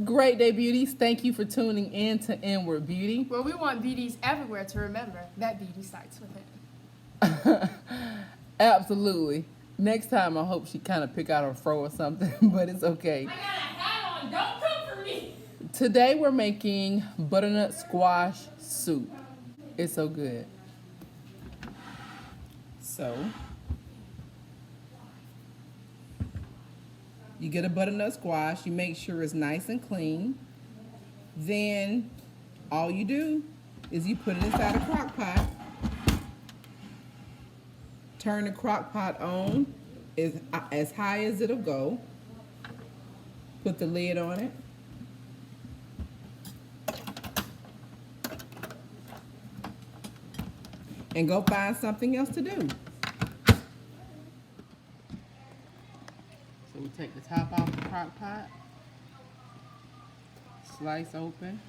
Great day, beauties. Thank you for tuning in to Inward Beauty. Well, we want beauties everywhere to remember that beauty starts within. Absolutely. Next time, I hope she kind of pick out her fro or something, but it's okay. I got a hat on. Don't come for me. Today, we're making butternut squash soup. It's so good. So, you get a butternut squash. You make sure it's nice and clean. Then, all you do is you put it inside a crock pot. Turn the crock pot on as high as it'll go. Put the lid on it. And go find something else to do. So we take the top off the crock pot. Slice open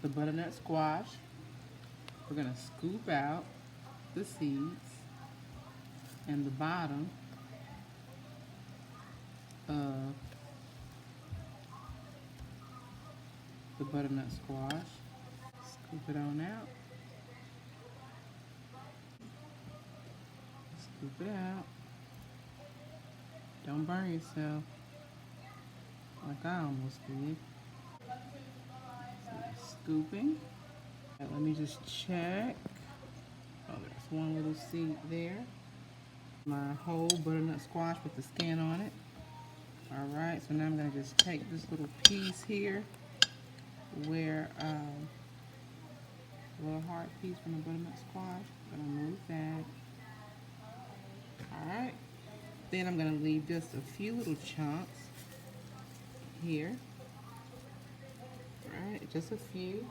the butternut squash. We're going to scoop out the seeds and the bottom of the butternut squash. Scoop it on out. Scoop it out. Don't burn yourself like I almost did. So scooping. Let me just check. Oh, there's one little seed there. My whole butternut squash with the skin on it. All right, so now I'm gonna just take this little piece here where little hard piece from the butternut squash. I'm gonna move that. All right. Then I'm gonna leave just a few little chunks here. All right, just a few.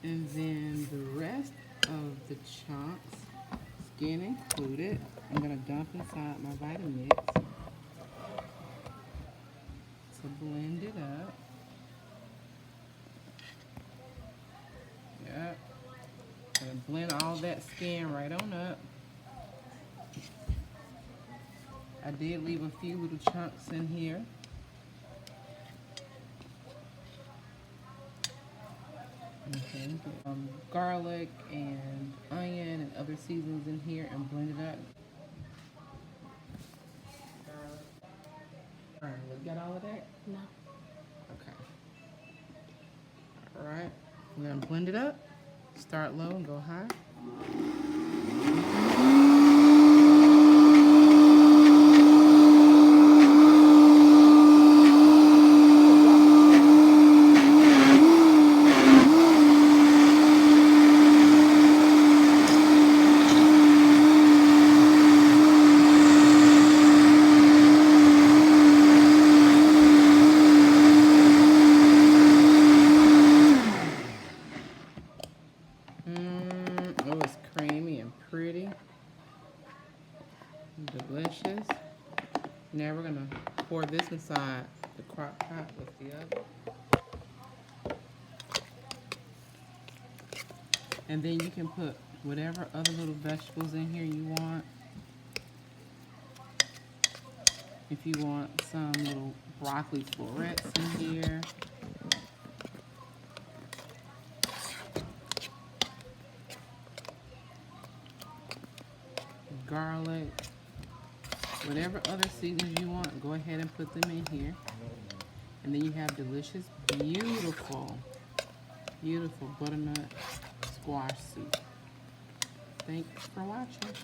And then the rest of the chunks, skin included, I'm gonna dump inside my Vitamix to blend it up. Yep. Gonna blend all that skin right on up. I did leave a few little chunks in here. Okay, garlic and onion and other seasonings in here and blend it up. All right, you got all of that? No. Okay. All right, we're gonna blend it up. Start low and go high. Oh, it's creamy and pretty. Delicious. Now we're gonna pour this inside the crock pot with the other. And then you can put whatever other little vegetables in here you want. If you want some little broccoli florets in here. Garlic, whatever other seasonings you want, go ahead and put them in here. And then you have delicious, beautiful, beautiful butternut squash soup. Thanks for watching.